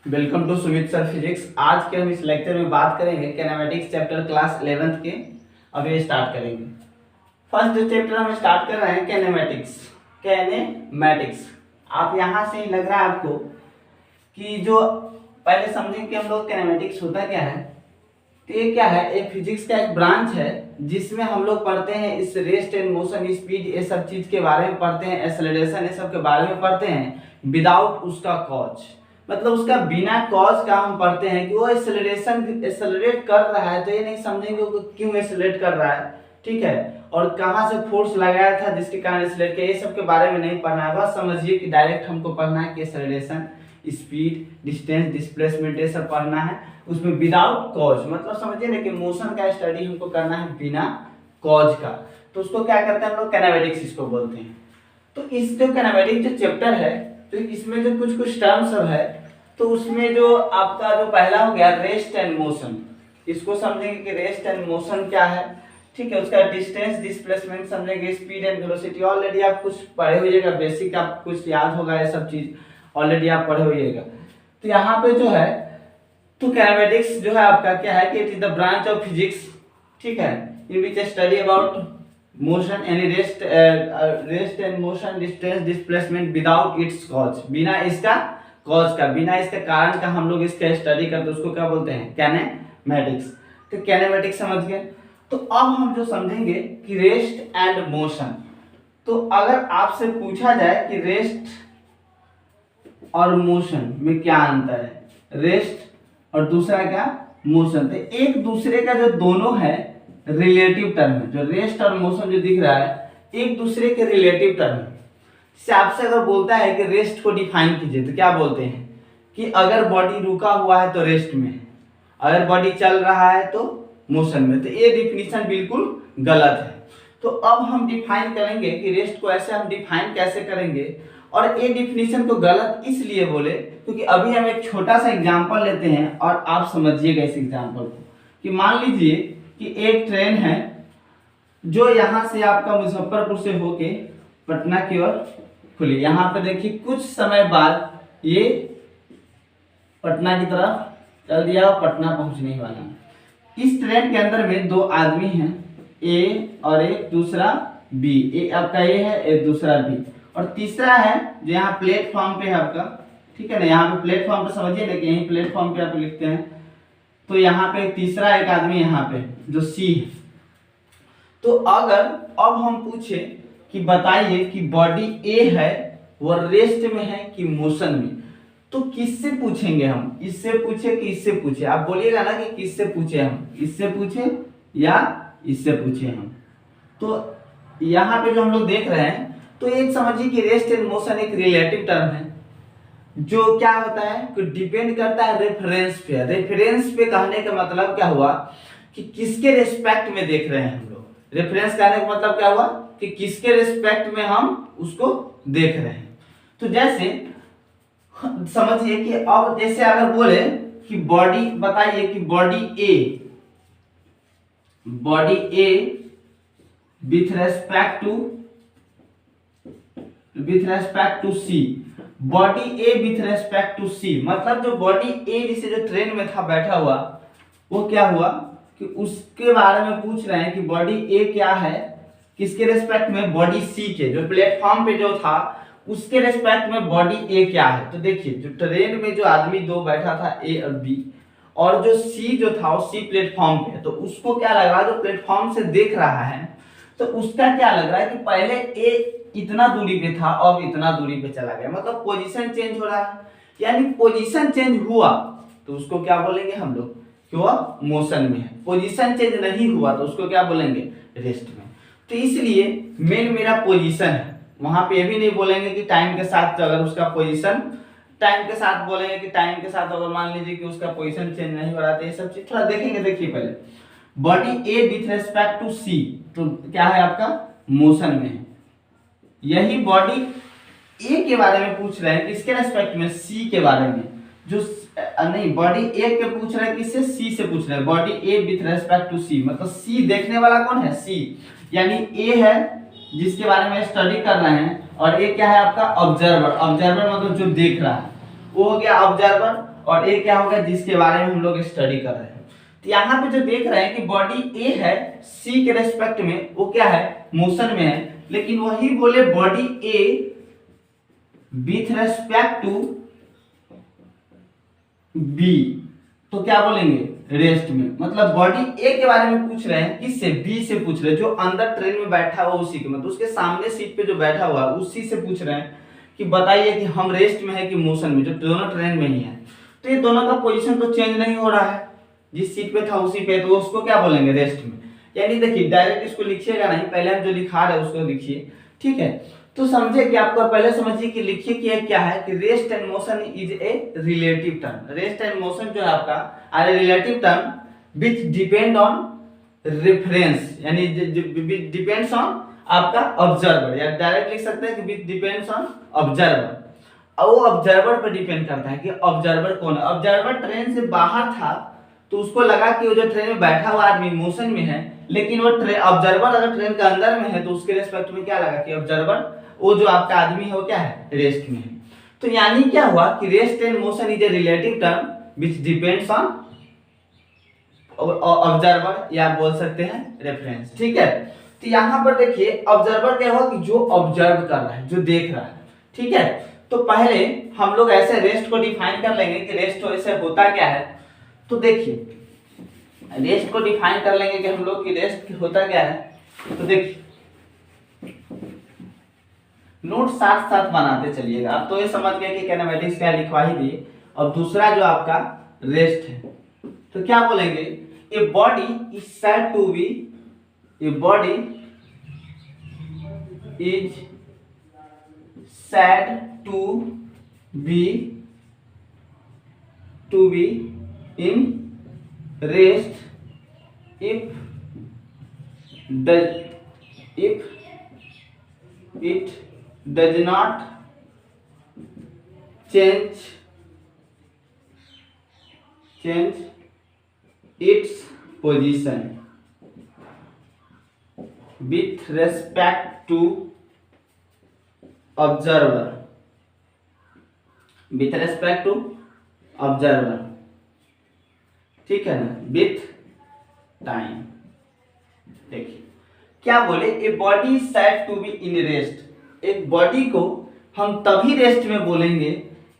Welcome to Sumit sir physics. आज के हम इस लेक्चर में बात करेंगे कैनेमैटिक्स चैप्टर क्लास 11th के। अब ये स्टार्ट करेंगे। फर्स्ट जो चैप्टर हम स्टार्ट कर रहे हैं कैनेमैटिक्स। आप यहाँ से ही लग रहा है आपको कि जो पहले समझें कि हम लोग कैनेमैटिक्स होता क्या है। तो ये क्या है, एक फिजिक्स का एक ब्रांच है जिसमें हम लोग पढ़ते हैं इस रेस्ट एंड मोशन, स्पीड, ये सब चीज के बारे में पढ़ते हैं, एक्सेलरेशन ये सब के बारे में पढ़ते हैं विदाउट उसका कॉज, मतलब उसका बिना कॉज का हम पढ़ते हैं कि वो एक्सेलरेट कर रहा है तो ये नहीं समझेंगे वो क्यों एक्सेलरेट कर रहा है, ठीक है, और कहाँ से फोर्स लगाया था जिसके कारण एक्सेलरेट किया, ये सब के बारे में नहीं पढ़ना है। बस समझिए कि डायरेक्ट हमको पढ़ना है कि एक्सेलरेशन, स्पीड, डिस्टेंस, डिस्प्लेसमेंट ये सब पढ़ना है उसमें विदाउट कॉज, मतलब समझिए ना कि मोशन का स्टडी हमको करना है बिना कॉज का। तो उसको क्या करते हैं हम लोग, कैनेमैटिक्स इसको बोलते हैं। तो इस जो कैनेमैटिक्स जो चैप्टर है तो इसमें जो कुछ कुछ टर्म्स सब है तो उसमें जो आपका जो पहला हो गया रेस्ट एंड मोशन, इसको समझेंगे कि रेस्ट एंड मोशन क्या है, ठीक है। उसका डिस्टेंस, डिस्प्लेसमेंट समझेंगे, स्पीड एंड वेलोसिटी ऑलरेडी आप कुछ पढ़े होइएगा, बेसिक आप कुछ याद होगा, ये सब चीज ऑलरेडी आप पढ़े होइएगा। तो यहाँ पे जो है तो कैनेमैटिक्स जो है आपका क्या है कि it is the branch of physics, ठीक है, in which study about motion any rest and motion, distance, displacement without its cause, बिना इसका कॉज का, बिना इसके कारण का हम लोग इसका स्टडी करते हैं, उसको क्या बोलते हैं, कैनेमैटिक्स। तो कैनेमैटिक्स समझ गए। तो अब हम जो समझेंगे कि रेस्ट एंड मोशन, तो अगर आपसे पूछा जाए कि रेस्ट और मोशन में क्या अंतर है, रेस्ट और दूसरा क्या, मोशन, तो एक दूसरे का जो दोनों है रिलेटिव टर्म है, जो रेस्ट और मोशन जो दिख रहा है एक दूसरे के रिलेटिव टर्म है। से आपसे अगर बोलता है कि रेस्ट को डिफाइन कीजिए तो क्या बोलते हैं कि अगर बॉडी रुका हुआ है तो रेस्ट में, अगर बॉडी चल रहा है तो मोशन में। तो ये डिफिनीशन बिल्कुल गलत है। तो अब हम डिफाइन करेंगे कि रेस्ट को ऐसे हम डिफाइन कैसे करेंगे, और ये डिफिनीशन को गलत इसलिए बोले क्योंकि अभी हम एक छोटा सा एग्जांपल लेते हैं और आप समझिएगा इस एग्जांपल को। कि मान लीजिए कि एक ट्रेन है जो यहाँ से आपका मुजफ्फरपुर से होके पटना की ओर खुली। यहाँ पे देखिए कुछ समय बाद ये पटना की तरफ चल दिया और पटना पहुंचने वाला है। इस ट्रेन के अंदर में दो आदमी हैं, ए और एक दूसरा बी, ए आपका ए है, एक दूसरा बी, और तीसरा है जो यहाँ प्लेटफॉर्म पे है आपका, ठीक है ना। यहाँ पे प्लेटफॉर्म पे समझिए ना कि यही प्लेटफॉर्म पे आप लिखते हैं। तो यहाँ पे तीसरा एक आदमी यहाँ पे जो सी है। तो अगर अब हम पूछे कि बताइए कि बॉडी ए है वो रेस्ट में है कि मोशन में, तो किससे पूछेंगे हम, इससे पूछे कि इससे पूछे, आप बोलिएगा ना कि किससे पूछे हम, इससे पूछे या इससे पूछे हम। तो यहाँ पे जो हम लोग देख रहे हैं तो एक समझिए कि रेस्ट एंड मोशन एक रिलेटिव टर्म है जो क्या होता है कि डिपेंड करता है रेफरेंस पे। रेफरेंस पे कहने का मतलब क्या हुआ कि किसके रेस्पेक्ट में देख रहे हैं हम लोग। रेफरेंस कहने का मतलब क्या हुआ कि किसके रेस्पेक्ट में हम उसको देख रहे हैं। तो जैसे समझिए कि अब जैसे अगर बोले कि बॉडी, बताइए कि body A with respect to C, body A with respect to C, मतलब जो बॉडी ए जिसे जो ट्रेन में था बैठा हुआ वो क्या हुआ कि उसके बारे में पूछ रहे हैं कि बॉडी ए क्या है किसके रेस्पेक्ट में, बॉडी सी के, जो प्लेटफॉर्म पे जो था उसके रेस्पेक्ट में बॉडी ए क्या है। तो देखिए जो ट्रेन में जो आदमी दो बैठा था ए और बी, और जो सी जो था वो सी प्लेटफॉर्म पे, तो उसको क्या लग रहा है, जो प्लेटफॉर्म से देख रहा है तो उसका क्या लग रहा है कि पहले ए इतना दूरी पे था अब इतना दूरी पे चला गया, मतलब पोजीशन चेंज हो रहा है। यानी पोजीशन चेंज हुआ तो उसको क्या बोलेंगे हम लोग कि वह मोशन में है, पोजीशन चेंज नहीं हुआ तो उसको क्या बोलेंगे, रेस्ट में। तो इसलिए मेन मेरा पोजीशन है, वहां पे ये भी नहीं बोलेंगे कि टाइम के साथ, तो अगर उसका पोजीशन टाइम के साथ बोलेंगे कि टाइम के साथ, अगर मान लीजिए कि उसका पोजीशन चेंज नहीं हो रहा था, ये सब चीज थोड़ा देखेंगे। देखिए पहले body A with respect to C, तो क्या है आपका, मोशन में है। यही बॉडी ए के बारे में पूछ रहे हैं किसके रेस्पेक्ट में, सी के बारे में, जो नहीं बॉडी ए के पूछ रहे हैं किससे, सी से पूछ रहे हैं, body A with respect to C, मतलब सी देखने वाला कौन है, सी, यानी ए है जिसके बारे में स्टडी कर रहे हैं, और ए क्या है आपका, ऑब्जर्वर। ऑब्जर्वर मतलब जो देख रहा है, वो हो गया ऑब्जर्वर। और ए क्या होगा जिसके बारे में हम लोग स्टडी कर रहे हैं। तो यहाँ पे जो देख रहे हैं कि बॉडी ए है सी के रेस्पेक्ट में वो क्या है मोशन में है, लेकिन वही बोले body A with respect to B तो क्या बोलेंगे रेस्ट में। मतलब बॉडी ए के बारे में पूछ रहे हैं किससे बी से पूछ रहे हैं, जो अंदर ट्रेन में बैठा हुआ उसी के, मतलब उसके सामने सीट पे जो बैठा हुआ है उसी से पूछ रहे हैं कि बताइए कि हम रेस्ट में है कि मोशन में, जो दोनों ट्रेन में ही है। तो ये दोनों का पोजीशन तो चेंज नहीं हो रहा है, जिस सीट पे था उसी पे, तो उसको क्या बोलेंगे रेस्ट में। यानी देखिए डायरेक्ट इसको लिखिएगा नहीं, पहले हम जो लिखा रहे हैं उसको लिखिए, ठीक है। तो समझे कि आपको पहले समझिए कि लिखिए कि क्या है कि rest and motion is a relative term. Rest and motion जो है आपका are a relative term which depend on reference, यानी डिपेंड्स ऑन आपका ऑब्जर्वर, या डायरेक्ट लिख सकते हैं कि विच डिपेंड्स ऑन ऑब्जर्वर। वो ऑब्जर्वर पर डिपेंड करता है कि ऑब्जर्वर कौन है। ऑब्जर्वर ट्रेन से बाहर था तो उसको लगा कि वो जो ट्रेन में बैठा हुआ आदमी मोशन में है, लेकिन वो ऑब्जर्वर अगर ट्रेन के अंदर में है तो उसके रेस्पेक्ट में क्या लगा कि ऑब्जर्वर वो जो आपका आदमी है वो क्या है रेस्ट में है। तो यानी क्या हुआ कि rest and motion is a relative term which depends on observer, या बोल सकते हैं रेफरेंस, ठीक है। तो यहाँ पर देखिए ऑब्जर्वर क्या हुआ कि जो ऑब्जर्व कर रहा है, जो देख रहा है, ठीक है। तो पहले हम लोग ऐसे रेस्ट को डिफाइन कर लेंगे कि रेस्ट ऐसे होता क्या है। तो देखिए रेस्ट को डिफाइन कर लेंगे कि हम लोग की रेस्ट होता क्या है। तो देखिए नोट साथ साथ बनाते चलिएगा। आप तो ये समझ गए कि काइनेमेटिक्स क्या लिखवा ही दिए। और दूसरा जो आपका रेस्ट है तो क्या बोलेंगे, a body is said to be, a body is said to be in rest if it does not change its position with respect to observer, with respect to observer, ठीक है ना, विथ टाइम। देखिए क्या बोले, a body is said to be in rest. एक बॉडी को हम तभी रेस्ट में बोलेंगे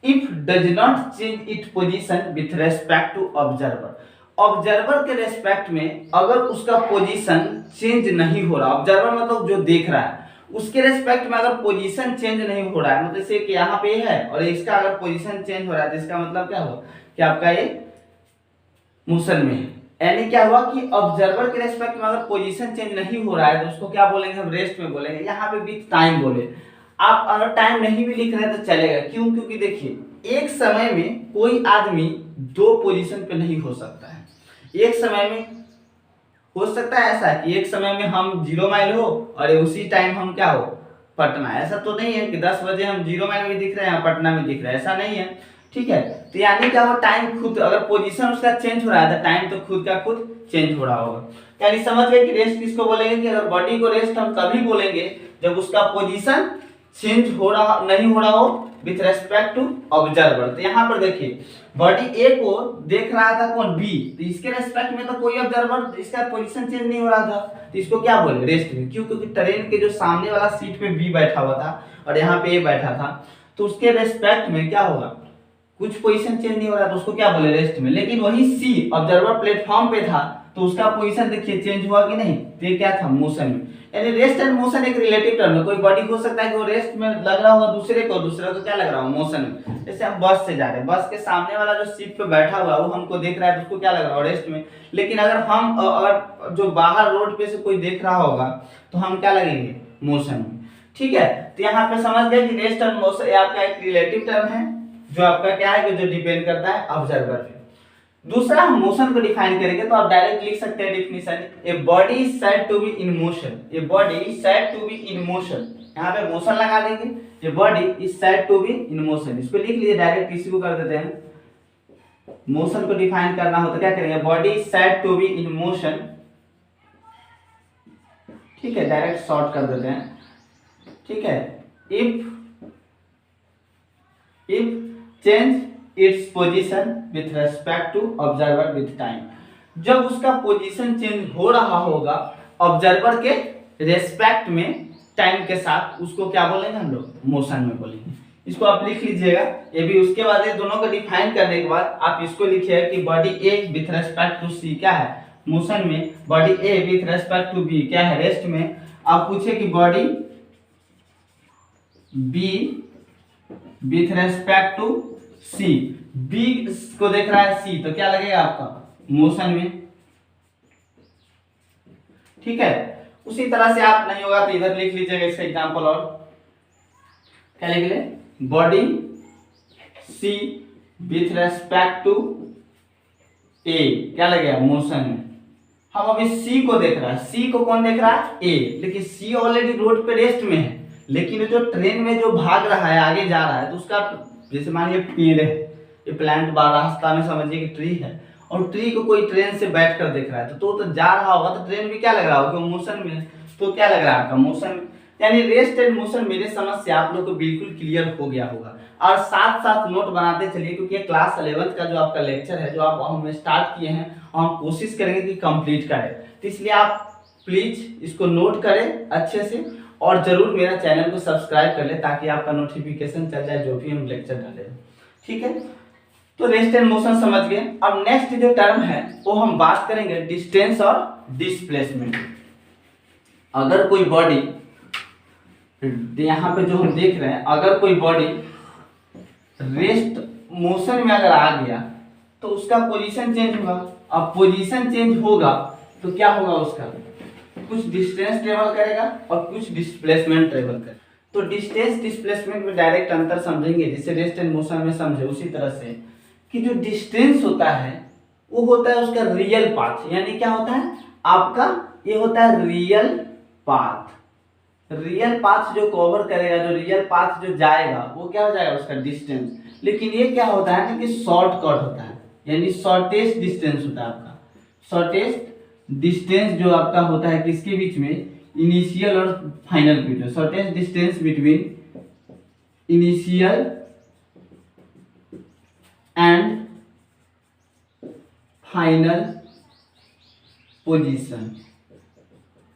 if does not change it position with respect to observer. Observer के रेस्पेक्ट में अगर उसका पोजीशन चेंज नहीं हो रहा, ऑब्जर्वर मतलब जो देख रहा है उसके रेस्पेक्ट में अगर पोजीशन चेंज नहीं हो रहा है, मतलब जैसे कि यहाँ पे है और इसका अगर पोजीशन चेंज हो रहा है तो इसका मतलब क्या हुआ कि आपका ये मोशन में है। यानी क्या हुआ कि ऑब्जर्वर के रेस्पेक्ट में अगर पोजीशन चेंज नहीं हो रहा है तो उसको क्या बोलेंगे, हम रेस्ट में बोलेंगे। यहाँ पे विथ टाइम बोले, आप अगर टाइम नहीं भी लिख रहे हैं तो चलेगा। क्यों? क्योंकि देखिए एक समय में कोई आदमी दो पोजीशन पे नहीं हो सकता है। एक समय में हो सकता है ऐसा कि एक समय में हम 0 माइल हो और उसी टाइम हम क्या हो पटना। ऐसा तो नहीं है कि 10 बजे हम 0 माइल में दिख रहे हैं पटना में दिख रहे हैं, ऐसा नहीं है, ठीक है। तो यानी क्या हो, टाइम खुद अगर पोजीशन उसका चेंज हो रहा है तो टाइम तो खुद का खुद चेंज हो रहा होगा। यानी समझ गए कि रेस्ट किसको बोलेंगे, कि अगर बॉडी को रेस्ट हम तभी बोलेंगे जब उसका पोजीशन चेंज हो रहा नहीं हो रहा हो विथ रेस्पेक्ट टू ऑब्जर्वर। तो यहाँ पर देखिए बॉडी ए को देख रहा था कौन, बी, तो इसके रेस्पेक्ट में तो कोई ऑब्जर्वर इसका पोजीशन चेंज नहीं हो रहा था, तो इसको क्या बोले रेस्ट में। क्यों? क्योंकि ट्रेन के जो सामने वाला सीट पे बी बैठा हुआ था और यहाँ पे ए बैठा था, तो उसके रेस्पेक्ट में क्या होगा, कुछ पोजीशन चेंज नहीं हो रहा तो उसको क्या बोले रेस्ट में। लेकिन वही सी ऑब्जर्वर प्लेटफॉर्म पे था तो उसका पोजीशन देखिए चेंज हुआ कि नहीं, तो ये क्या था मोशन में। यानी रेस्ट एंड मोशन एक रिलेटिव टर्म है। कोई बॉडी हो सकता है कि वो रेस्ट में लग रहा हो दूसरे को क्या लग रहा हो मोशन में। जैसे हम बस से जा रहे हैं, बस के सामने वाला जो सीट पे बैठा हुआ है वो हमको देख रहा है तो उसको क्या लग रहा हो रेस्ट में। लेकिन अगर हम अगर जो बाहर रोड पे से कोई देख रहा होगा तो हम क्या लगेंगे मोशन में, ठीक है। तो यहाँ पे समझ गए कि रेस्ट एंड मोशन आपका एक रिलेटिव टर्म है जो आपका क्या है कि जो डिपेंड करता है ऑब्जर्वर पे। दूसरा हम मोशन को डिफाइन करेंगे तो आप डायरेक्ट लिख सकते हैं definition, a body is said to be in motion. A body is said to be in motion, यहाँ पे मोशन लगा देंगे, a body is said to be in motion. इसको लिख लीजिए डायरेक्ट, इसी को कर देते हैं। मोशन को डिफाइन करना हो तो क्या करेंगे, body is said to be in motion, ठीक है, डायरेक्ट शॉर्ट कर देते हैं, ठीक है। If change its position with respect to observer with time. जब उसका पोजीशन चेंज हो रहा होगा ऑब्जर्वर के रेस्पेक्ट में टाइम के साथ, उसको क्या बोलेंगे हम लोग, मोशन में बोलेंगे। इसको आप लिख लीजिएगा ये भी। उसके बाद ये दोनों को डिफाइन करने के बाद आप इसको लिखिएगा कि body A with respect to C क्या है, मोशन में, body A with respect to B क्या है, रेस्ट में। आप पूछे कि body B with respect to C, B को देख रहा है सी, तो क्या लगेगा आपका, मोशन में। ठीक है, उसी तरह से आप नहीं होगा तो इधर लिख लीजिएगा इसका एग्जांपल। और क्या लिख ले, body C with respect to A क्या लगेगा, मोशन में। हम अभी सी को देख रहा है, सी को कौन देख रहा है, ए, लेकिन सी ऑलरेडी रोड पे रेस्ट में है, लेकिन जो ट्रेन में जो भाग रहा है आगे जा रहा है, तो उसका जैसे मानिए पेड़ है, ये प्लांट रास्ता में समझिए कि ट्री है, और ट्री को कोई ट्रेन से बैठ कर देख रहा है तो जा रहा होगा, तो ट्रेन भी क्या लग रहा होगा, मोशन में। तो क्या लग रहा है आपका, मोशन। यानी रेस्ट एंड मोशन मेरे समझ से आप लोग को बिल्कुल क्लियर हो गया होगा। और साथ साथ नोट बनाते चलिए, क्योंकि ये क्लास 11th का जो आपका लेक्चर है जो आप हम स्टार्ट किए हैं, हम कोशिश करेंगे कि कंप्लीट करें। तो इसलिए आप प्लीज इसको नोट करें अच्छे से, और जरूर मेरा चैनल को सब्सक्राइब कर ले ताकि आपका नोटिफिकेशन चल जाए जो भी हम लेक्चर डालें। ठीक है, तो रेस्ट एंड मोशन समझ गए। अब नेक्स्ट जो टर्म है वो हम बात करेंगे डिस्टेंस और डिस्प्लेसमेंट। अगर कोई बॉडी, यहाँ पे जो हम देख रहे हैं, अगर कोई बॉडी रेस्ट मोशन में अगर आ गया तो उसका पोजीशन चेंज होगा। अब पोजीशन चेंज होगा तो क्या होगा, उसका कुछ डिस्टेंस ट्रेवल करेगा और कुछ डिस्प्लेसमेंट ट्रेवल करेगा। तो डिस्टेंस डिस्प्लेसमेंट में डायरेक्ट अंतर समझेंगे, जैसे रेस्ट एंड मोशन में समझे उसी तरह से, कि जो डिस्टेंस होता है वो होता है उसका रियल पाथ। यानी क्या होता है आपका, ये होता है रियल पाथ। रियल पाथ जो कवर करेगा, जो रियल पाथ जो जाएगा, वो क्या हो जाएगा, उसका डिस्टेंस। लेकिन ये क्या होता है ना कि शॉर्टकट होता है, यानी शॉर्टेस्ट डिस्टेंस होता है आपका। शॉर्टेस्ट डिस्टेंस जो आपका होता है किसके बीच में, इनिशियल और फाइनल के बीच। Shortest distance between initial and final position.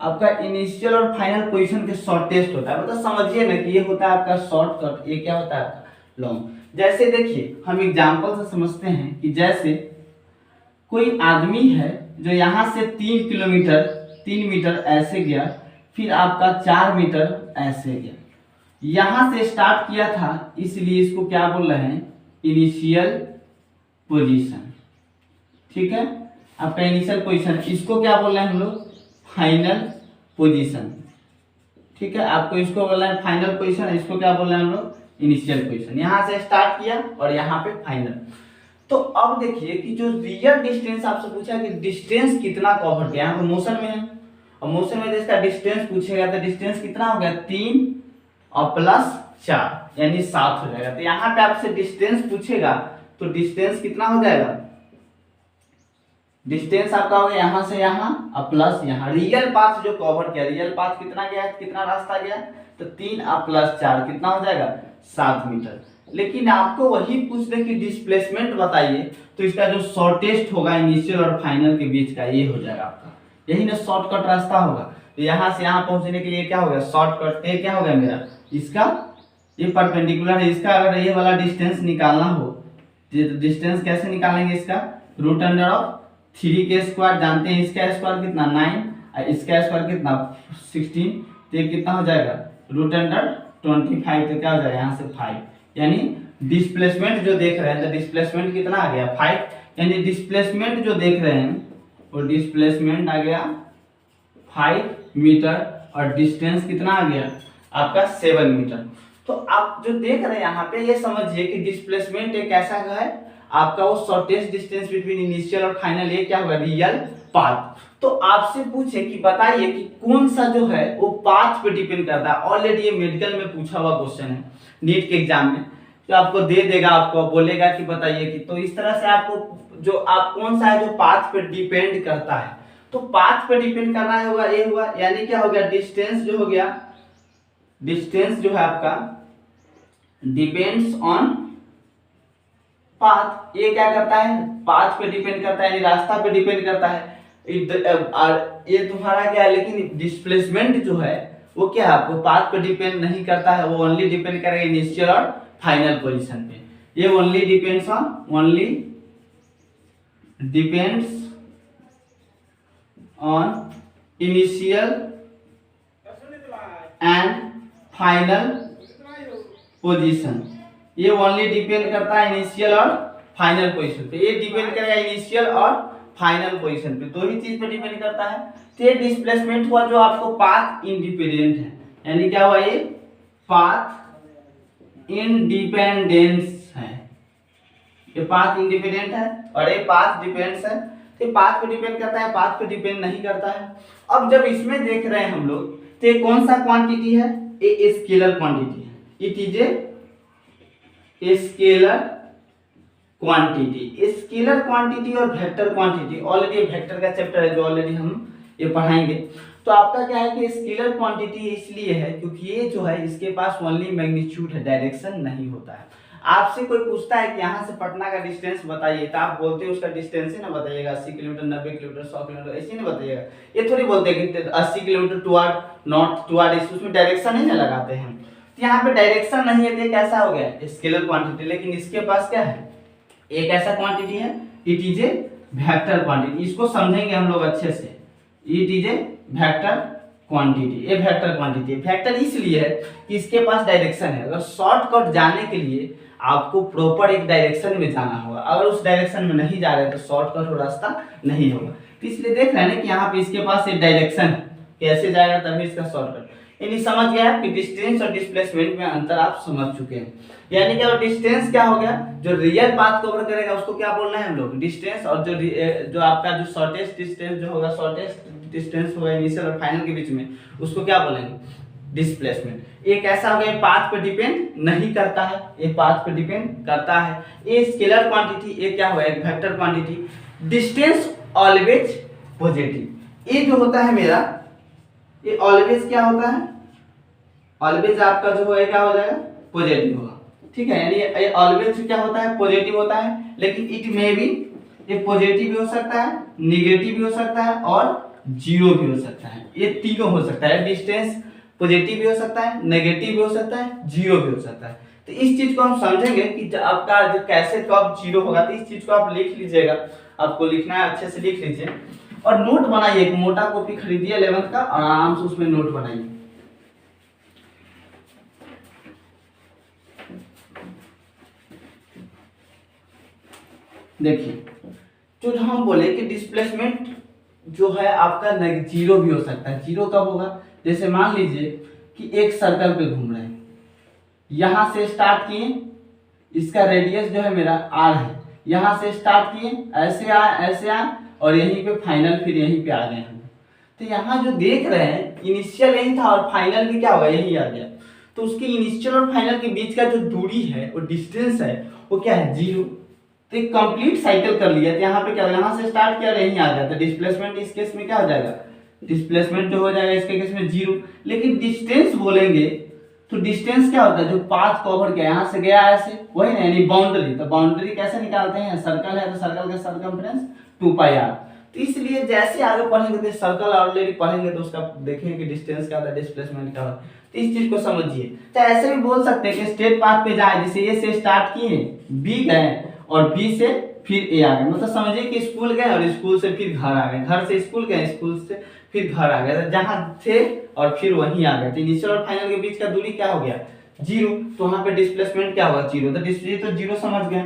आपका इनिशियल और फाइनल पोजीशन के शॉर्टेस्ट होता है, मतलब समझिए ना कि ये होता है आपका शॉर्टकट, ये क्या होता है आपका लॉन्ग। जैसे देखिए हम एग्जांपल से समझते हैं कि जैसे कोई आदमी है जो यहाँ से 3 मीटर ऐसे गया, फिर आपका 4 मीटर ऐसे गया, यहाँ से स्टार्ट किया था, इसलिए इसको क्या बोल रहे हैं, इनिशियल पोजीशन। ठीक है, आपका इनिशियल पोजीशन, इसको क्या बोल रहे हैं हम लोग, फाइनल पोजीशन। ठीक है, आपको इसको बोल रहे हैं फाइनल पोजीशन, इसको क्या बोल रहे हैं हम लोग, इनिशियल पोजीशन। यहाँ से स्टार्ट किया और यहाँ पे फाइनल। तो अब देखिए कि जो रियल डिस्टेंस आपसे पूछा कि डिस्टेंस कितना कवर किया, यहाँ पे मोशन में है, और मोशन में इसका डिस्टेंस पूछेगा तो डिस्टेंस कितना हो गया, 3 और प्लस 4 यानी 7 हो जाएगा। तो यहाँ पे आपसे डिस्टेंस पूछेगा तो डिस्टेंस कितना हो जाएगा, डिस्टेंस आपका हो गया यहाँ से यहाँ और प्लस यहाँ। रियल पाथ जो कवर किया, रियल पाथ कितना गया, कितना रास्ता गया, तो 3 और प्लस 4 कितना हो जाएगा, 7 मीटर। लेकिन आपको वही पूछ दे कि डिस्प्लेसमेंट बताइए, तो इसका जो शॉर्टेस्ट होगा इनिशियल और फाइनल के बीच का, ये हो जाएगा आपका, यही ना शॉर्टकट रास्ता होगा। तो यहाँ से यहाँ पहुंचने के लिए क्या होगा, शॉर्टकट। ये क्या हो गया मेरा, इसका ये परपेंडिकुलर है, इसका अगर ये वाला डिस्टेंस निकालना हो तो डिस्टेंस कैसे निकालेंगे, इसका रूट अंडर ऑफ 3 के स्क्वायर, जानते हैं इसका स्क्वायर कितना 9 और इसका स्क्वायर कितना 16, तो ये कितना हो जाएगा रूट अंडर 25, तो क्या हो जाएगा यहाँ से 5। यानी डिस्प्लेसमेंट जो देख रहे हैं तो डिस्प्लेसमेंट कितना आ गया 5, यानी डिस्प्लेसमेंट जो देख रहे हैं वो डिस्प्लेसमेंट आ गया 5 मीटर और डिस्टेंस कितना आ गया आपका 7 मीटर। तो आप जो देख रहे हैं यहाँ पे ये समझिए कि डिस्प्लेसमेंट एक ऐसा है आपका वो शॉर्टेस्ट डिस्टेंस बिटवीन इनिशियल और फाइनल, ये क्या होगा रियल पाथ। तो आपसे पूछे कि बताइए कि कौन सा जो है वो पाथ पे डिपेंड करता है। ऑलरेडी ये मेडिकल में पूछा हुआ क्वेश्चन है नीट के एग्जाम में, तो आपको दे देगा, आपको बोलेगा कि बताइए कि, तो इस तरह से आपको जो आप कौन सा है जो पाथ पे डिपेंड करता है, तो पाथ पे डिपेंड करना होगा ये हुआ, यानी क्या हो गया डिस्टेंस जो हो गया, डिस्टेंस जो है आपका डिपेंड्स ऑन पाथ, ये क्या करता है, पाथ पे डिपेंड करता है, यानी रास्ता पे डिपेंड करता है। और ये तुम्हारा क्या है, लेकिन डिस्प्लेसमेंट जो है वो क्या है, आपको पाथ पे डिपेंड नहीं करता है, वो ओनली डिपेंड करेगा इनिशियल और फाइनल पोजीशन पे। ये only depends on initial and final position. ये ओनली डिपेंड करता है इनिशियल और फाइनल पोजीशन पे। ये डिपेंड करेगा इनिशियल और फाइनल पोजीशन पे, दो ही चीज पे डिपेंड करता है। तो ये डिस्प्लेसमेंट हुआ जो आपको पाथ इंडिपेंडेंट है, यानी क्या हुआ, ये पाथ इंडिपेंडेंस है, ये पाथ इंडिपेंडेंट है और ये पाथ डिपेंड्स है। तो पाथ पे डिपेंड करता है, पाथ पे डिपेंड नहीं करता है। अब जब इसमें देख रहे हैं हम लोग, तो ये कौन सा क्वांटिटी है, ये स्केलर क्वांटिटी है, it is a scalar quantity. Scalar quantity और वेक्टर क्वांटिटी, ऑलरेडी वेक्टर का चैप्टर है जो ऑलरेडी हम ये पढ़ाएंगे। तो आपका क्या है कि स्केलर क्वांटिटी इसलिए है क्योंकि ये जो है इसके पास ओनली मैग्नीट्यूड है, डायरेक्शन नहीं होता है। आपसे कोई पूछता है कि यहाँ से पटना का डिस्टेंस बताइए, तो आप बोलते हैं उसका डिस्टेंस ही ना बताइएगा, 80 किलोमीटर, 90 किलोमीटर, 100 किलोमीटर, ऐसे नहीं बताइएगा। ये थोड़ी बोलते हैं कि 80 kilometre toward north, toward east, उसमें डायरेक्शन ही ना लगाते हैं। तो यहाँ पे डायरेक्शन नहीं है, तो कैसा हो गया स्केलर क्वांटिटी। लेकिन इसके पास क्या है, एक ऐसा क्वांटिटी है, it is a vector quantity. इसको समझेंगे हम लोग अच्छे से, it is a vector quantity. ये वेक्टर क्वांटिटी है, वेक्टर इसलिए है कि इसके पास डायरेक्शन है। अगर शॉर्टकट जाने के लिए आपको प्रॉपर एक डायरेक्शन में जाना होगा, अगर उस डायरेक्शन में नहीं जा रहे तो शॉर्टकट रास्ता नहीं होगा। तो इसलिए देख रहे हैं ना कि यहाँ पे इसके पास एक डायरेक्शन कैसे जाएगा, तभी इसका शॉर्टकट। यानी समझ गया कि डिस्टेंस और डिस्प्लेसमेंट में अंतर आप समझ चुके हैं। यानी कि डिस्टेंस क्या हो गया, जो रियल पाथ कवर करेगा उसको क्या बोलना है हम लोग, डिस्टेंस। और जो आपका जो शॉर्टेस्ट डिस्टेंस जो होगा, शॉर्टेस्ट डिस्टेंस होगा इनिशियल और फाइनल के बीच में, उसको क्या बोलेंगे, डिस्प्लेसमेंट। ये कैसा हो गया, पाथ पे डिपेंड नहीं करता है, ये पाथ पे डिपेंड करता है। ये स्केलर क्वांटिटी, ये क्या हुआ, एक vector quantity. Distance always positive, ये जो होता है मेरा, ये ऑलवेज क्या होता है, ऑलवेज आपका जो है क्या हो जाएगा, पॉजिटिव होगा। ठीक है, यानी ये ऑलवेज क्या होता है, पॉजिटिव होता है। लेकिन इट में भी ये पॉजिटिव भी हो सकता है, निगेटिव भी हो सकता है और जीरो भी हो सकता है। ये तीनों हो सकता है, डिस्टेंस पॉजिटिव भी हो सकता है, नेगेटिव भी हो सकता है, जीरो भी हो सकता है। तो इस चीज को हम समझेंगे कि आपका जो कैसे कब जीरो होगा। तो इस चीज को आप लिख लीजिएगा, आपको लिखना है, अच्छे से लिख लीजिए और नोट बनाइए। एक मोटा कॉपी खरीदिए 11th का, आराम से उसमें नोट बनाइए। देखिए, जो हम बोले कि डिस्प्लेसमेंट जो है आपका जीरो भी हो सकता है। जीरो कब होगा, जैसे मान लीजिए कि एक सर्कल पे घूम रहे हैं, यहां से स्टार्ट किए, इसका रेडियस जो है मेरा r है, यहां से स्टार्ट किए, ऐसे आए और यहीं पे फाइनल, फिर यहीं पे आ गए हम। तो यहाँ जो देख रहे हैं इनिशियल यही था और फाइनल भी क्या होगा, यही आ गया। तो उसके इनिशियल और फाइनल के बीच का जो दूरी है, वो डिस्टेंस है, वो क्या है, जीरो। तो एक कंप्लीट साइकिल कर लिया। तो यहाँ पे क्या, यहाँ से स्टार्ट किया, यहीं आ गया। तो डिस्प्लेसमेंट इस केस में क्या हो जाएगा, डिस्प्लेसमेंट जो हो जाएगा इसके केस में जीरो। लेकिन डिस्टेंस बोलेंगे तो डिस्टेंस क्या होता है, जो पाथ कवर किया, यहाँ से गया ऐसे, वही ना, यानी बाउंड्री। तो बाउंड्री कैसे निकालते हैं, सर्कल है तो सर्कल का सर्कमफ्रेंस 2πr। तो इसलिए जैसे आगे पढ़ेंगे तो सर्कल ऑलरेडी पढ़ेंगे तो उसका देखेंगे कि डिस्टेंस क्या होता है, डिस्प्लेसमेंट क्या होता है। तो इस चीज को समझिए। तो ऐसे भी बोल सकते हैं कि स्ट्रेट पाथ पे जाए, जैसे ए से स्टार्ट किए, बी गए और बी से फिर ए आ गए। मतलब समझिए कि स्कूल गए और स्कूल से फिर घर आ गए, घर से स्कूल गए, स्कूल से फिर घर आ गए, जहां थे और फिर वहीं आ गए। तो इनिशियल और फाइनल के बीच का दूरी क्या हो गया, जीरो। तो वहां पे डिस्प्लेसमेंट क्या होगा, जीरो। तो डिस्प्लेसमेंट तो जीरो समझ गए।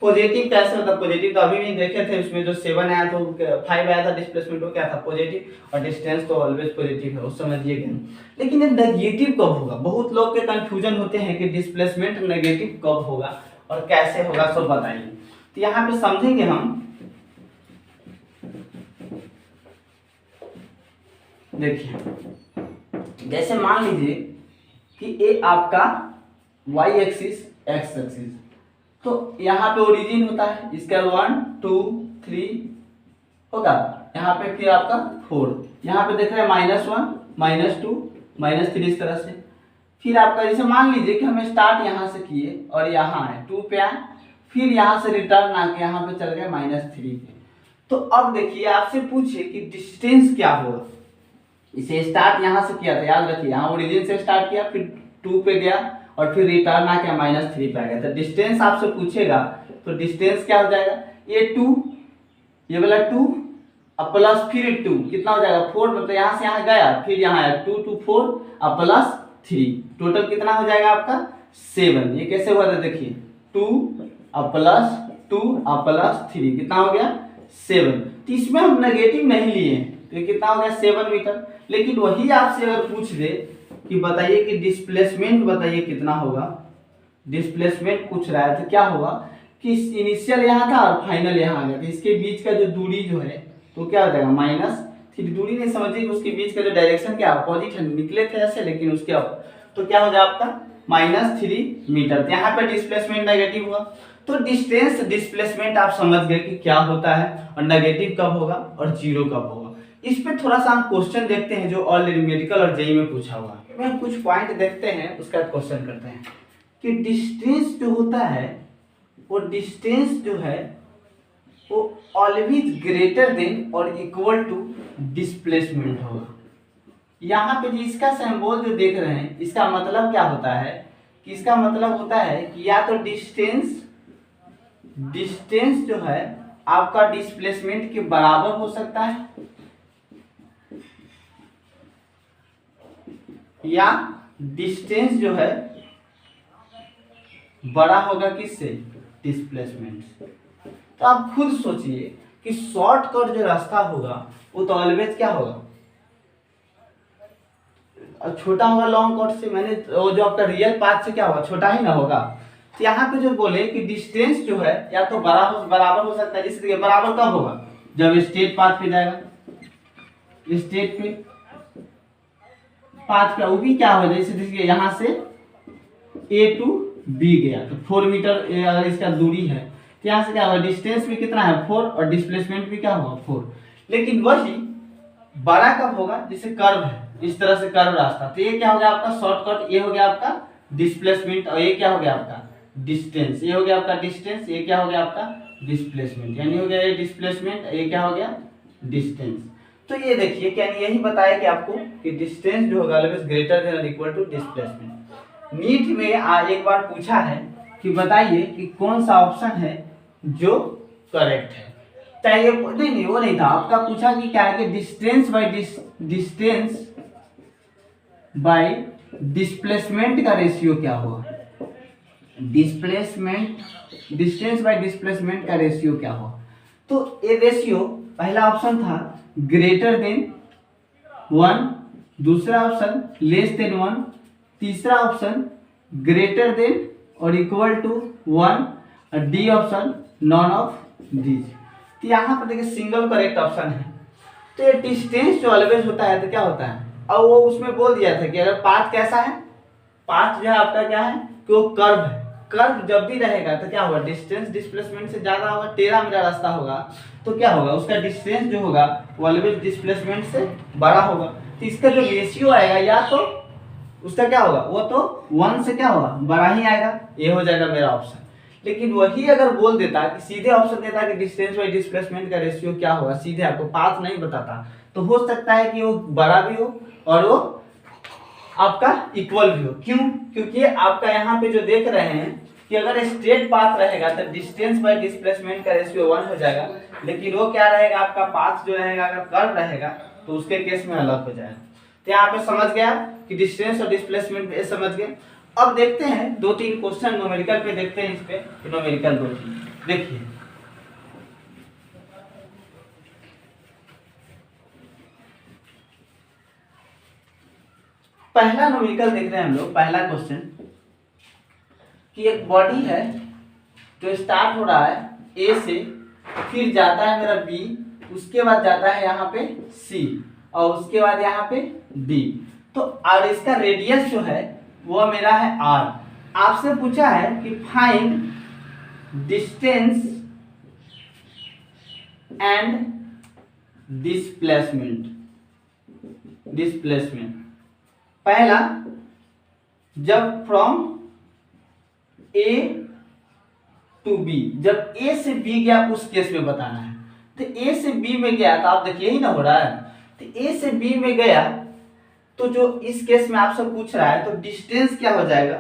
पॉजिटिव कैसे होता है, पॉजिटिव तो अभी नहीं देखे थे, उसमें जो 7 आया तो 5 आया था, डिस्प्लेसमेंट वो क्या था, पॉजिटिव। और डिस्टेंस तो ऑलवेज पॉजिटिव है, वो समझिएगा। लेकिन ये नेगेटिव कब होगा, बहुत लोग के कंफ्यूजन होते हैं कि डिस्प्लेसमेंट नेगेटिव कब होगा और कैसे होगा, सब बताइए। तो यहाँ पे समझेंगे हम। देखिए, जैसे मान लीजिए कि ये आपका y एक्सिस, x एक्सिस, तो यहाँ पे ओरिजिन होता है इसका 1 2 3 होगा, यहाँ पे फिर आपका 4, यहाँ पे देख रहे हैं -1 -2 -3, इस तरह से। फिर आपका जैसे मान लीजिए कि हमें स्टार्ट यहाँ से किए और यहाँ आए, 2 पे आए, फिर यहाँ से रिटर्न आके यहाँ पे चल गए -3 पे। तो अब देखिए आपसे पूछे कि डिस्टेंस क्या होगा। इसे स्टार्ट यहाँ से किया था, याद रखिए, यहाँ ओरिजिन से स्टार्ट किया, फिर 2 पे गया और फिर रिटर्न आके -3 पे आ गया। तो डिस्टेंस आपसे पूछेगा तो डिस्टेंस क्या हो जाएगा, ये 2, ये वाला 2 अब प्लस फिर 2 कितना हो जाएगा 4, मतलब यहाँ से यहाँ गया फिर यहाँ आया 2 2 4 अब प्लस 3, टोटल कितना हो जाएगा आपका 7। ये कैसे हुआ था देखिए, 2 अब प्लस 2 अब प्लस 3 कितना हो गया 7। तो इसमें हम नेगेटिव नहीं लिए तो ये कितना हो गया 7 मीटर। लेकिन वही आपसे अगर पूछ दे कि बताइए कि डिस्प्लेसमेंट बताइए कितना होगा, डिस्प्लेसमेंट पूछ रहा है तो क्या होगा कि इनिशियल यहाँ था और फाइनल यहाँ आ गया, तो इसके बीच का जो दूरी जो है तो क्या हो जाएगा -3। दूरी नहीं समझिए, उसके बीच का जो डायरेक्शन क्या अपोजिट है, निकले थे ऐसे लेकिन उसके अब तो क्या हो जाएगा आपका -3 मीटर। तो यहाँ पे डिस्प्लेसमेंट नेगेटिव हुआ। तो डिस्टेंस डिस्प्लेसमेंट आप समझ गए कि क्या होता है और नेगेटिव कब होगा और जीरो कब होगा। इस पे थोड़ा सा हम क्वेश्चन देखते हैं जो ऑलरेडी मेडिकल और जेईई में पूछा हुआ है। मैं कुछ पॉइंट देखते हैं उसका क्वेश्चन करते हैं कि डिस्टेंस जो होता है वो डिस्टेंस जो है वो ऑलवेज ग्रेटर देन और इक्वल टू डिस्प्लेसमेंट होगा। यहाँ पे जो इसका सिंबल जो देख रहे हैं इसका मतलब क्या होता है कि इसका मतलब होता है कि या तो डिस्टेंस जो है आपका डिस्प्लेसमेंट के बराबर हो सकता है या डिस्टेंस जो है बड़ा होगा किससे, डिस्प्लेसमेंट से। तो आप खुद सोचिए कि शॉर्टकट जो रास्ता होगा वो तो ऑलवेज क्या होगा, छोटा होगा लॉन्ग कट से। मैंने वो जो आपका रियल पाथ से क्या होगा, छोटा ही ना होगा। तो यहाँ पे जो बोले कि डिस्टेंस जो है या तो बराबर हो सकता है, जिससे बराबर कब होगा, जब स्ट्रेट पाथ पे जाएगा, स्ट्रेट पे पाथ पे वो भी क्या होगा, जैसे देखिए यहाँ से A to B गया तो 4 मीटर अगर इसका दूरी है तो यहाँ से क्या होगा, डिस्टेंस भी कितना है 4 और डिस्प्लेसमेंट भी क्या होगा 4। लेकिन वही बड़ा कब होगा, जैसे कर्व है, इस तरह से कर्व रास्ता, तो ये क्या हो गया आपका शॉर्टकट, ये हो गया आपका डिस्प्लेसमेंट और ये क्या हो गया आपका डिस्टेंस, ये हो गया आपका डिस्टेंस, ये क्या हो गया आपका डिस्प्लेसमेंट, यानी हो गया ये डिस्प्लेसमेंट, ये क्या हो गया डिस्टेंस। तो ये देखिए क्या यही बताया कि आपको कि डिस्टेंस जो होगा ऑलवेज ग्रेटर देन और इक्वल टू डिस्प्लेसमेंट। नीट में एक बार पूछा है कि बताइए कि कौन सा ऑप्शन है जो करेक्ट है। चाहिए नहीं वो नहीं था, आपका पूछा कि क्या है कि डिस्टेंस बाय डिस्प्लेसमेंट का रेशियो क्या हुआ, डिस्टेंस बाय डिस्प्लेसमेंट का रेशियो क्या हुआ। तो ये रेशियो पहला ऑप्शन था ग्रेटर देन 1, दूसरा ऑप्शन लेस देन 1, तीसरा ऑप्शन ग्रेटर देन और इक्वल टू 1 और D option none of these. तो यहाँ पर देखिए सिंगल करेक्ट ऑप्शन है। तो ये डिस्टेंस जो ऑलवेज होता है तो क्या होता है, और वो उसमें बोल दिया था कि अगर पाथ कैसा है, पाथ जो है आपका क्या है कि वो कर्व है, कर्व जब भी रहेगा तो क्या होगा डिस्टेंस डिस्प्लेसमेंट से ज्यादा होगा, टेढ़ा मेरा रास्ता होगा तो क्या होगा उसका डिस्टेंस जो होगा वो ऑलवेज डिस्प्लेसमेंट से बड़ा होगा। तो इसका जो रेशियो आएगा या तो उसका क्या होगा वो तो 1 से क्या होगा बड़ा ही आएगा, ये हो जाएगा मेरा ऑप्शन। लेकिन वही अगर बोल देता कि सीधे ऑप्शन देता कि डिस्टेंस बाय डिस्प्लेसमेंट का रेशियो क्या होगा, सीधे आपको पाथ नहीं बताता, तो हो सकता है कि वो बड़ा भी हो और वो आपका इक्वल भी हो। क्यों, क्योंकि आपका यहाँ पे जो देख रहे हैं कि अगर स्ट्रेट पाथ रहेगा तो डिस्टेंस बाय डिस्प्लेसमेंट का रेशियो 1 हो जाएगा, लेकिन वो क्या रहेगा आपका पाथ जो रहेगा अगर कर्व रहेगा तो उसके केस में अलग हो जाएगा। तो यहाँ पे समझ गया कि डिस्टेंस और डिस्प्लेसमेंट ये समझ गए। अब देखते हैं 2-3 क्वेश्चन न्यूमेरिकल पे देखते हैं, इस पे न्यूमेरिकल 2-3 देखिए। पहला न्यूमेरिकल देख रहे हैं हम लोग, पहला क्वेश्चन कि एक बॉडी है जो स्टार्ट हो रहा है ए से, फिर जाता है मेरा बी, उसके बाद जाता है यहाँ पे सी और उसके बाद यहाँ पे डी। तो और इसका रेडियस जो है वो मेरा है आर। आपसे पूछा है कि फाइंड डिस्टेंस एंड डिस्प्लेसमेंट। पहला जब फ्रॉम ए टू बी, जब ए से बी गया उस केस में बताना है। तो ए से बी में गया तो आप देखिए ही ना हो रहा है, तो ए से बी में गया तो जो इस केस में आपसे पूछ रहा है तो डिस्टेंस क्या हो जाएगा,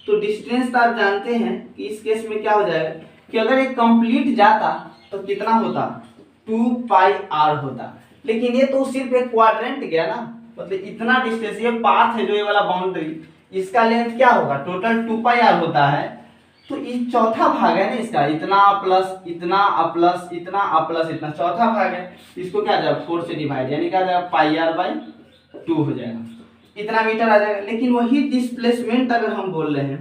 तो डिस्टेंस तो आप जानते हैं कि इस केस में क्या हो जाएगा कि अगर एक कंप्लीट जाता तो कितना होता, 2πr होता, लेकिन ये तो सिर्फ एक क्वाड्रेंट गया ना, मतलब इतना डिस्टेंस, ये पाथ है जो ये वाला बाउंड्री, इसका लेंथ क्या होगा, टोटल 2πr होता है। तो ये चौथा भाग है ना इसका, इतना प्लस इतना प्लस इतना प्लस इतना, चौथा भाग है, इसको क्या जाएगा 4 से डिवाइड, यानी क्या जाएगा πr/2 हो जाएगा, इतना मीटर आ जाएगा। लेकिन वही डिस्प्लेसमेंट अगर हम बोल रहे हैं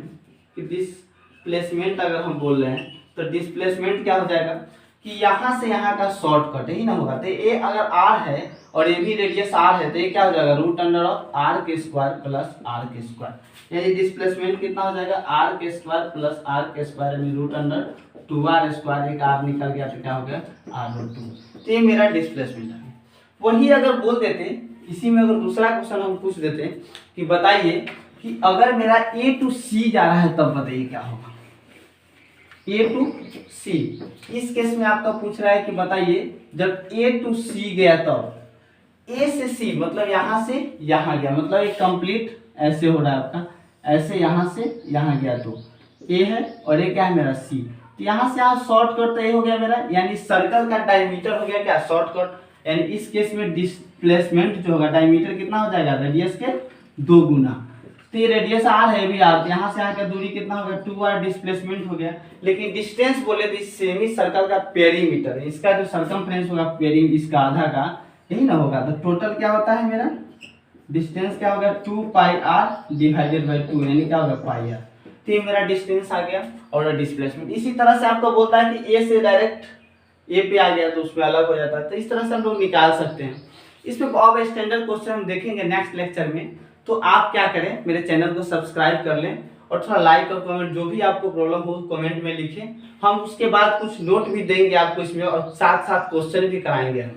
कि डिस्प्लेसमेंट अगर हम बोल रहे हैं तो डिस्प्लेसमेंट क्या हो जाएगा कि यहाँ से यहाँ का शॉर्टकट ही ना होगा, तो ये अगर r है और ये भी रेडियस r है तो ये क्या हो जाएगा √r² प्लस r², यानी डिस्प्लेसमेंट कितना हो जाएगा r² प्लस r², यानी √2r², एक r निकल गया तो क्या हो गया r√2। तो ये मेरा डिस्प्लेसमेंट है। वही अगर बोल देते, इसी में अगर दूसरा क्वेश्चन हम पूछ देते कि बताइए कि अगर मेरा A to C जा रहा है तब बताइए क्या होगा, A to C। इस केस में आपका पूछ रहा है कि बताइए जब A to C गया तब, A से C मतलब यहाँ से यहाँ गया, मतलब एक कंप्लीट ऐसे हो रहा है आपका, ऐसे यहाँ से यहाँ गया तो A है और ये क्या है मेरा C, तो यहाँ से यहाँ शॉर्टकट तो ये हो गया मेरा, यानी सर्कल का डायमीटर हो गया क्या शॉर्टकट, यानी इस केस में डिस्प्लेसमेंट जो होगा डायमीटर कितना हो जाएगा रेडियस के 2 गुना, तो ये रेडियस r है भी r, यहाँ से यहाँ का दूरी कितना होगा 2r डिस्प्लेसमेंट हो गया। लेकिन डिस्टेंस बोले तो इस सेमी सर्कल का पेरीमीटर, इसका जो सर्कमफ्रेंस होगा इसका आधा का यही ना होगा, तो टोटल क्या होता है मेरा डिस्टेंस क्या होगा 2πr/2, यानी क्या होगा πr, तो ये मेरा डिस्टेंस आ गया और डिस्प्लेसमेंट। इसी तरह से आपको बोलता है कि ए से डायरेक्ट ए पे आ गया तो उसमें अलग हो जाता है, तो इस तरह से हम लोग निकाल सकते हैं। इसमें अब स्टैंडर्ड क्वेश्चन हम देखेंगे नेक्स्ट लेक्चर में, तो आप क्या करें मेरे चैनल को सब्सक्राइब कर लें और थोड़ा लाइक और कमेंट, जो भी आपको प्रॉब्लम हो कमेंट में लिखें, हम उसके बाद कुछ नोट भी देंगे आपको इसमें और साथ साथ क्वेश्चन भी कराएंगे हम।